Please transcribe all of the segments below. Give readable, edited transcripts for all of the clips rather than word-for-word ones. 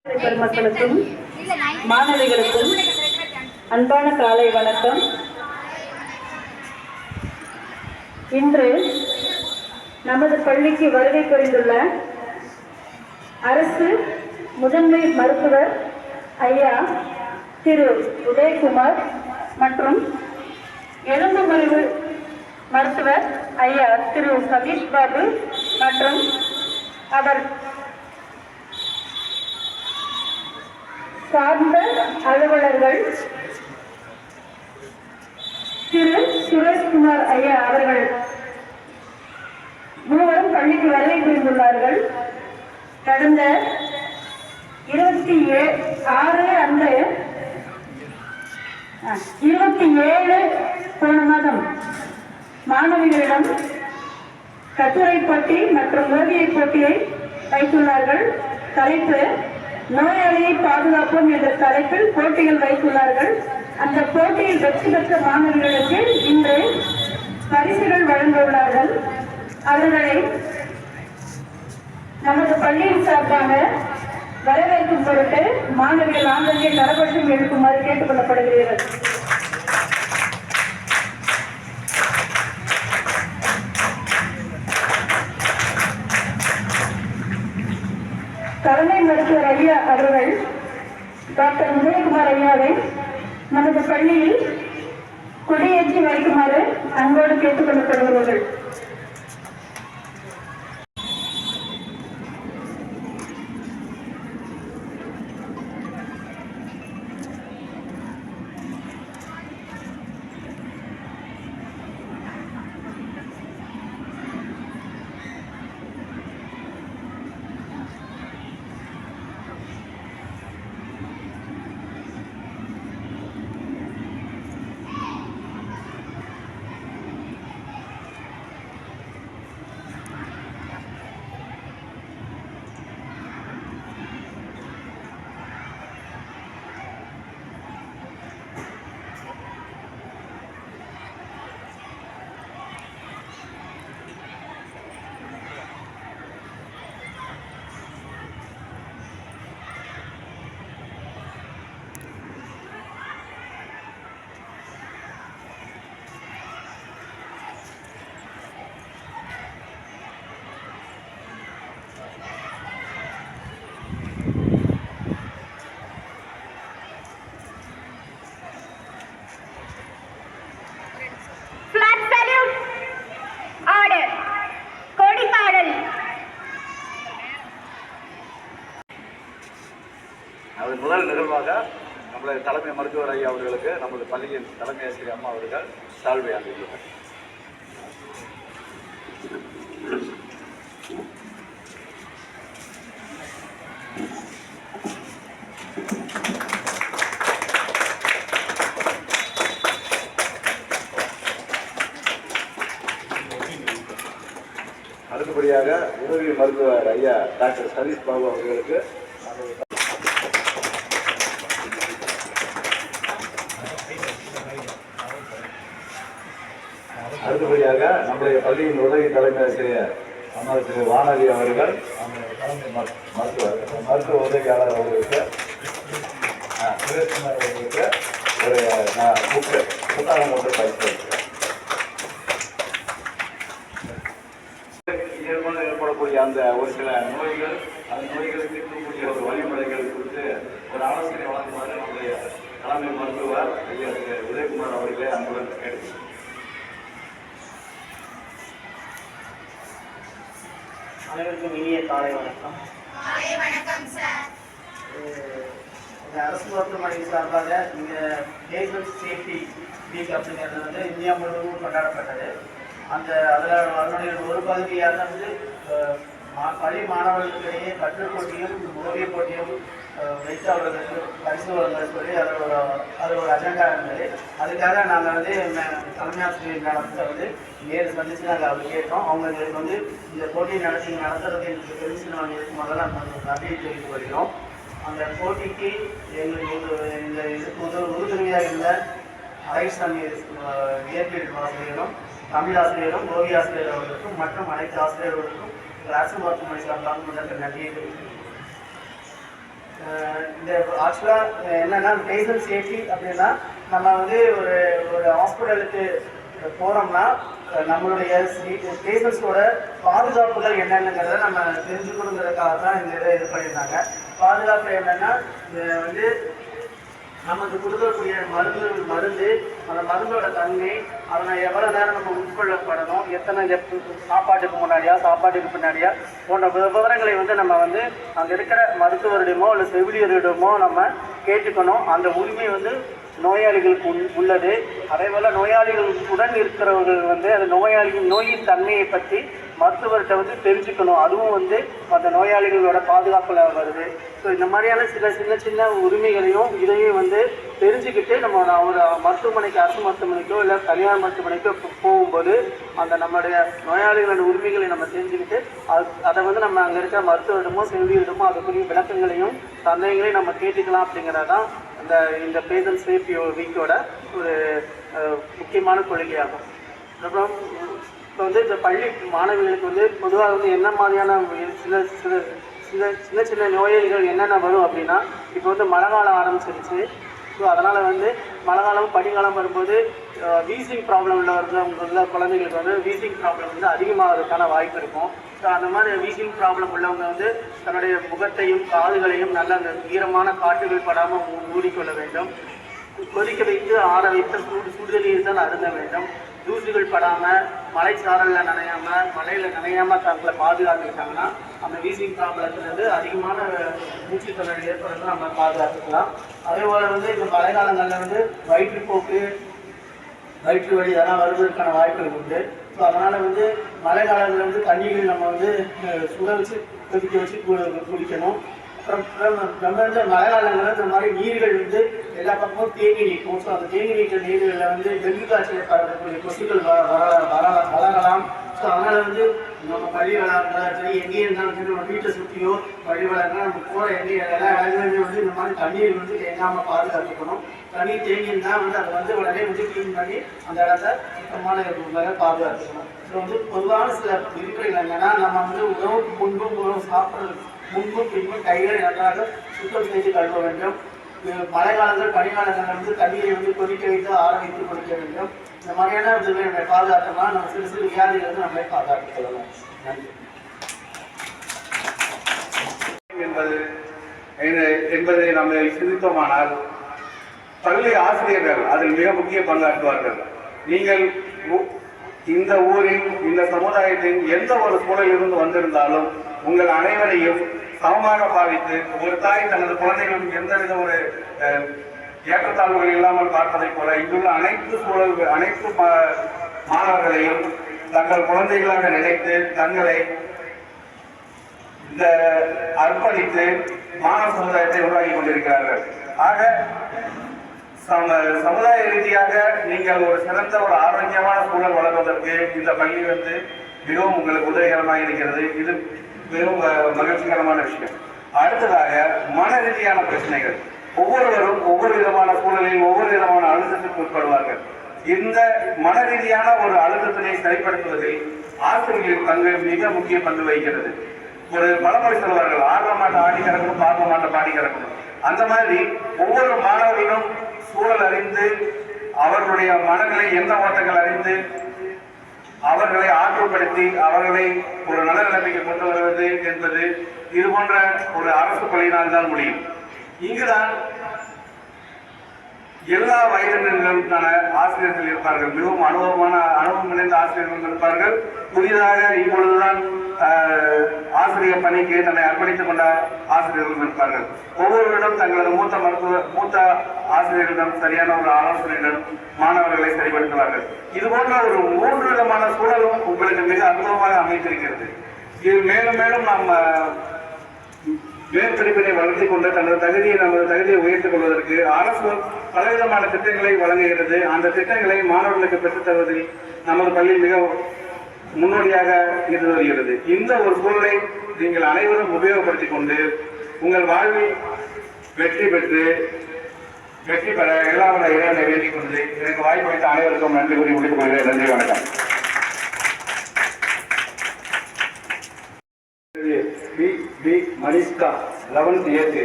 பெருமக்களுக்கும் மாணவிகளுக்கும் அன்பான காலை வணக்கம். இன்று நமது பள்ளிக்கு வருகை புரிந்துள்ள அரசு முதன்மை மருத்துவர் ஐயா திரு உதயகுமார் மற்றும் எலும்பு முறிவு மருத்துவர் ஐயா திரு சதீஷ் பாபு மற்றும் அவர் சார்ந்த அலுவலர்கள் திரு சுரேஷ்குமார் ஐயா அவர்கள் மூவரும் பள்ளிக்கு வருகை புரிந்துள்ளார்கள். கடந்த 26 அன்று 27 போன மாதம் மாணவிகளிடம் கட்டுரை போட்டி மற்றும் ஓவிய போட்டியை வைத்துள்ளார்கள். தலைப்பு நோயாளியை பாதுகாப்போம் என்ற தலைப்பில் போட்டிகள் வைத்துள்ளார்கள். அந்த போட்டியில் வெற்றி பெற்ற மாணவர்களுக்கு இன்று பரிசுகள் வழங்க உள்ளார்கள். அவர்களை நமது பள்ளியின் சார்பாக வரவேற்கும் பொருட்டு மாணவிகள் ஆங்கிலேய கரகோஷம் எழுப்புமாறு கேட்டுக் கொள்ளப்படுகிறீர்கள். தலைமை மருத்துவர் ஐயா அவர்கள் டாக்டர் உதயகுமார் ஐயாவை நமது பள்ளியில் கொடியேற்றி வைக்குமாறு அன்போடு கேட்டுக் கொள்ளப்படுகிறார்கள். அது முதல் நிகழ்வாக நம்மளது தலைமை மருத்துவர் ஐயா அவர்களுக்கு நமது பள்ளியின் தலைமை ஆசிரியர் அம்மா அவர்கள் சால்வை அளித்துள்ளார். அடுத்தபடியாக உதவி மருத்துவர் ஐயா டாக்டர் சதீஷ் பாபு அவர்களுக்கு அடுத்தபடியாக நம்முடைய பள்ளியின் உதவி தலைமை ஆசிரியர் அம்மா திரு வானதி அவர்கள் மருத்துவ உதவியாளர் அவர்களுக்கு சுரேஷ்குமார் அவர்களுக்கு ஒரு புத்தகம் ஒன்று பரிசு இயல்பாக ஏற்படக்கூடிய அந்த ஒரு சில நோய்கள் அந்த நோய்களை தீர்க்கக்கூடிய ஒரு வழிமுறைகள் குறித்து ஒரு ஆலோசனை வழங்குமாறு நம்முடைய தலைமை மருத்துவர் ஐயா உதயகுமார் அவர்களே அன்புடன் கேட்டு. அனைவருக்கும் இனிய காலை வணக்கம். அரசு மருத்துவமனை சார்பாக இங்கே பேஸ்மெண்ட் சேஃப்டி வீக் அப்படிங்கிறது வந்து இந்தியா முழுவதும் கொண்டாடப்பட்டது. அதனுடைய ஒரு பகுதியாக வந்து பள்ளி மாணவர்களுக்கிடையே கட்டுரை போட்டியும் ஓவிய போட்டியும் வைத்து அவர்களுக்கு பரிசு வழங்க சொல்லி அது ஒரு அஜெண்டா இருந்தது. அதுக்காக நாங்கள் வந்து தலைமை ஆசிரியர் மேடத்தை வந்து நேரில் சந்தித்து நாங்கள் அவர் கேட்டோம். அவங்களுக்கு வந்து இந்த போட்டியை நடத்துறது எங்களுக்கு தெரிஞ்சு நாங்கள் முதல்ல நாங்கள் நன்றியை தெரிவித்து வருகிறோம். அந்த போட்டிக்கு எங்களுக்கு இந்த இதுக்கு உறுதுணையாக இருந்த அழகிசாமி இயற்பியல் ஆசிரியரும் தமிழ் ஆசிரியரும் ஓவிய ஆசிரியர் அவர்களுக்கும் மற்றும் அனைத்து ஆசிரியர்களுக்கும் அரசு மருத்துவமனை சார்பாக முதல்ல நன்றியை தெரிவிக்கிறேன். இந்த ஆக்சுவலாக என்னென்னா பேஷண்ட் சேஃப்டி அப்படின்னா நம்ம வந்து ஒரு ஒரு ஹாஸ்பிட்டலுக்கு போகிறோம்னா நம்மளுடைய பேஷண்ட்ஸோட பாதுகாப்புகள் என்னென்னங்கிறத நம்ம தெரிஞ்சுக்கணுங்கிறதுக்காக தான் இந்த இதை இது பண்ணியிருந்தாங்க. பாதுகாப்பு என்னென்னா வந்து நமக்கு கொடுக்கக்கூடிய மருந்து அந்த மருந்தோட தன்மை, அதனை எவ்வளோ நேரம் நம்ம உட்கொள்ளப்படணும், எத்தனை சாப்பாட்டுக்கு முன்னாடியா சாப்பாட்டுக்கு பின்னாடியா போன்ற விவரங்களை வந்து நம்ம வந்து அங்கே இருக்கிற மருத்துவரிடமோ இல்லை செவிலியரிடமோ நம்ம கேட்டுக்கணும். அந்த உரிமை வந்து நோயாளிகளுக்கு உள்ளது. அதே போல் நோயாளிகளுடன் இருக்கிறவர்கள் வந்து அந்த நோயின் தன்மையை பற்றி மருத்துவர்கிட்ட வந்து தெரிஞ்சுக்கணும். அதுவும் வந்து அந்த நோயாளிகளோட பாதுகாப்பில் வருது. ஸோ இந்த மாதிரியான சின்ன சின்ன உரிமைகளையும் இதையும் வந்து தெரிஞ்சுக்கிட்டு நம்ம ஒரு மருத்துவமனைக்கு, அரசு மருத்துவமனைக்கோ இல்லை தனியார் மருத்துவமனைக்கோ போகும்போது அந்த நம்மளுடைய நோயாளிகளோட உரிமைகளை நம்ம தெரிஞ்சுக்கிட்டு அதை வந்து நம்ம அங்கே இருக்கிற மருத்துவரிடமோ செவிலியரிடமோ அதுக்குரிய விளக்கங்களையும் சந்தேகங்களையும் நம்ம கேட்டுக்கலாம். அப்படிங்கிறதான் இந்த பேஷண்ட் சேஃப்டி வீக்கோட ஒரு முக்கியமான கொள்கையாகும். அப்புறம் இப்போ வந்து இந்த பள்ளி மாணவிகளுக்கு வந்து பொதுவாக வந்து என்ன மாதிரியான சின்ன சின்ன நோய்கள் என்னென்ன வரும் அப்படின்னா, இப்போ வந்து மழை காலம் ஆரம்பிச்சிருச்சு. ஸோ அதனால் வந்து மழை காலம் பனிக்காலம் வரும்போது வீசிங் ப்ராப்ளம் உள்ள குழந்தைங்களுக்கு வந்து வீசிங் ப்ராப்ளம் வந்து அதிகமாகிறதுக்கான வாய்ப்பு இருக்கும். ஸோ அந்த மாதிரி வீசிங் ப்ராப்ளம் உள்ளவங்க வந்து தன்னுடைய முகத்தையும் காதுகளையும் நல்ல அந்த ஈரமான காற்றுகள் படாமல் மூடிக்கொள்ள வேண்டும். கொதிக்க வைத்து ஆற வைத்து சுடுதண்ணீர் தான் அருந்த வேண்டும். தூசுகள் படாமல் மலைச்சாரலில் மழையில் நனையாமல் தங்களை பாதுகாத்துக்கிட்டாங்கன்னா அந்த வீசிங் ப்ராப்ளத்துலேருந்து அதிகமான மூச்சுத்திணறல் ஏற்படுறது நம்ம பாதுகாத்துக்கலாம். அதே போல் வந்து இந்த மழை காலங்களில் வந்து வயிற்றுப்போக்கு, வயிற்று வலி இதெல்லாம் வருவதற்கான வாய்ப்புகள் உண்டு. ஸோ அதனால் வந்து மழை காலங்களில் வந்து தண்ணீர்கள் நம்ம வந்து சுட வச்சு கொதிக்க வச்சு குடிக்கணும். அப்புறம் நம்ம வந்து மழை காலங்களில் இந்த மாதிரி நீர்கள் வந்து எல்லா பக்கமும் தேங்கி நிற்கும். ஸோ அந்த தேங்கி நிற்கிற நீர்களில் வந்து டெங்கு காய்ச்சல் பரவக்கூடிய கொசுக்கள் வளரலாம். ஸோ அதனால் வந்து நம்ம பள்ளி வளர்ந்தாலும் சரி, எங்கேயும் இருந்தாலும் சரி, நம்ம வீட்டை சுற்றியோ பள்ளி வளர்ந்தாலும் நம்ம போகிற எங்கேயும் எல்லா இடங்களுமே வந்து இந்த மாதிரி தண்ணீர் வந்து தேங்காமல் பாதுகாத்துக்கணும். தண்ணீர் தேங்கினா வந்து அதை வந்து உடனே வந்து க்ளீன் பண்ணி அந்த இடத்த சுத்தமான முறையில் பாதுகாத்துக்கணும். ஸோ வந்து பொதுவான சில விதிமுறைகள் என்னென்னா, நம்ம வந்து உணவுக்கு முன்பும் உணவு சாப்பிட்றது முன்பும் பின்பும் கைகளை நன்றாக சுத்தம் செய்து கழுவ வேண்டும். மழை காலங்கள் பனிக்காலங்களில் வந்து தண்ணீரை வந்து கொதிக்க வைத்து ஆற வைத்து குடிக்க வேண்டும். இந்த மாதிரியான இதுகளை நம்ம பாதுகாத்தோம்னா நம்ம சிறு சிறு வியாதிகள் வந்து நம்மளை பாதுகாத்துக் கொள்ளலாம். நன்றி. என்பதை நம்ம சிந்தித்தோமானால் பள்ளி ஆசிரியர்கள் அதில் மிக முக்கிய பங்காற்றுவார்கள். நீங்கள் இந்த ஊரில், இந்த சமுதாயத்தின் எந்த ஒரு சூழலிலிருந்து வந்திருந்தாலும் உங்கள் அனைவரையும் சமமாக பாவித்து, ஒரு தாய் தனது குழந்தைகளும் எந்தவித ஒரு ஏற்றத்தாழ்வுகள் இல்லாமல் பார்ப்பதைப் போல இங்குள்ள அனைத்து மாணவர்களையும் தங்கள் குழந்தைகளாக நினைத்து தங்களை இந்த அர்ப்பணித்து மாணவ சமுதாயத்தை உருவாக்கி கொண்டிருக்கிறார்கள். ஆக சமுதாய ரீதியாக நீங்கள் ஒரு சிறந்த ஒரு ஆரோக்கியமான சூழல் வளர்வதற்கு இந்த பள்ளி வந்து மிகவும் உங்களுக்கு உதவிகரமாக இருக்கிறது. இது மிகவும் மகிழ்ச்சிகரமான விஷயம். அடுத்ததாக மன ரீதியான பிரச்சனைகள். ஒவ்வொருவரும் ஒவ்வொரு விதமான சூழலில் ஒவ்வொரு விதமான அழுத்தத்திற்கு உட்படுவார்கள். இந்த மன ரீதியான ஒரு அழுத்தத்தினை சரிப்படுத்துவதில் ஆசிரியர்களின் பங்கு மிக முக்கிய பங்கு வகிக்கிறது. ஒரு பழமொழி சொல்வார்கள், ஆடுற மாட்டை ஆடி கிடக்கணும், பார்க்க மாட்டை பாடி கிடக்கணும். அந்த மாதிரி ஒவ்வொரு மாணவர்களும் சூழல் அறிந்து, அவர்களுடைய மனநிலை எந்த ஓட்டங்கள் அறிந்து, அவர்களை ஆற்றுப்படுத்தி அவர்களை ஒரு நல்ல நிலைமைக்கு கொண்டு வருவது என்பது இது போன்ற ஒரு அரசு பள்ளியினால் தான் முடியும். இங்குதான் எல்லா வயதினர்களுக்கான ஆசிரியர்கள் இருப்பார்கள். மிகவும் அனுபவம் நிறைந்த ஆசிரியர்கள் இருப்பார்கள். புதிதாக இப்பொழுதுதான் ஆசிரியர் பணிக்கு தன்னை அர்ப்பணித்துக் கொண்ட ஆசிரியர்கள் இருப்பார்கள். ஒவ்வொருவரிடம் தங்களது மூத்த ஆசிரியர்களிடம் சரியான ஒரு ஆலோசனையுடன் மாணவர்களை சரிபடுத்துவார்கள். இது போன்ற ஒரு 3 விதமான சூழலும் உங்களுக்கு மிக அற்புதமாக அமைந்திருக்கிறது. இது மேலும் மேலும் நாம் மேற்படிப்பினை வளர்த்தி கொண்டு நமது தகுதியை உயர்த்திக் கொள்வதற்கு அரசு பலவிதமான திட்டங்களை வழங்குகிறது. அந்த திட்டங்களை மாணவர்களுக்கு பெற்றுத் தருவதில் நமது பள்ளி மிக முன்னோடியாக இருந்து வருகிறது. இந்த ஒரு சூழலை நீங்கள் அனைவரும் உபயோகப்படுத்திக் கொண்டு உங்கள் வாழ்வில் வெற்றி பெற எல்லாரோட இறைவனை வேண்டிக் கொண்டு எனக்கு வாய்ப்பளித்த அனைவருக்கும் நன்றி கூறி முடித்துக் கொள்கிறேன். நன்றி, வணக்கம். B Manishka 11th A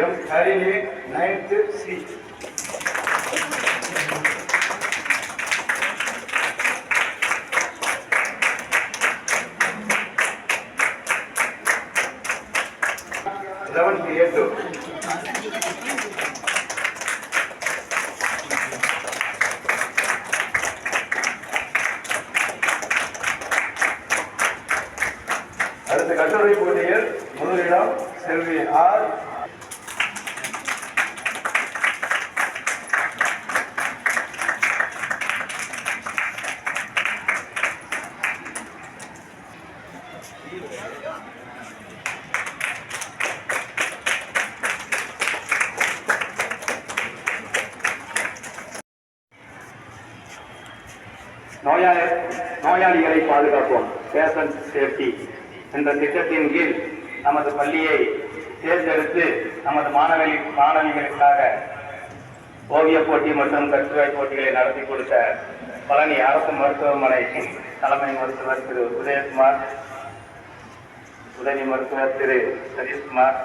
M Harini 9th C. அடுத்த கட்டுரை போட்டியில் முதலிடம் செல்வி ஆர். நோயாளிகளை பாதுகாப்போம், பேஷண்ட் சேஃப்டி என்ற திட்டத்தின் கீழ் நமது பள்ளியை தேர்ந்தெடுத்து நமது மாணவிகளுக்காக ஓவியப் போட்டி மற்றும் கட்டுரை போட்டிகளை நடத்தி கொடுத்த பழனி அரசு மருத்துவமனை தலைமை மருத்துவர் திரு உதயகுமார், உதவி மருத்துவர் திரு சதீஷ்குமார்,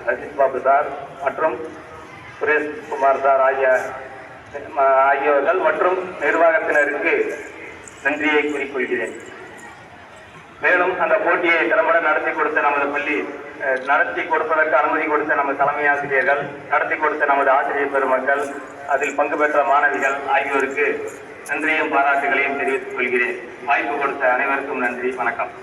சதீஷ் பாபு சார் மற்றும் சுரேஷ் குமார் சார் ஆகியோர்கள் மற்றும் நிர்வாகத்தினருக்கு நன்றியை கூறிக்கொள்கிறேன். மேலும் அந்த போட்டியை திறம்பட நடத்தி கொடுத்த நமது பள்ளி நடத்தி கொடுப்பதற்கு அனுமதி கொடுத்த நமது தலைமை ஆசிரியர்கள், நடத்தி கொடுத்த நமது ஆசிரியர் பெருமக்கள், அதில் பங்கு பெற்ற மாணவிகள் ஆகியோருக்கு நன்றியும் பாராட்டுகளையும் தெரிவித்துக் கொள்கிறேன். வாய்ப்பு கொடுத்த அனைவருக்கும் நன்றி. வணக்கம்.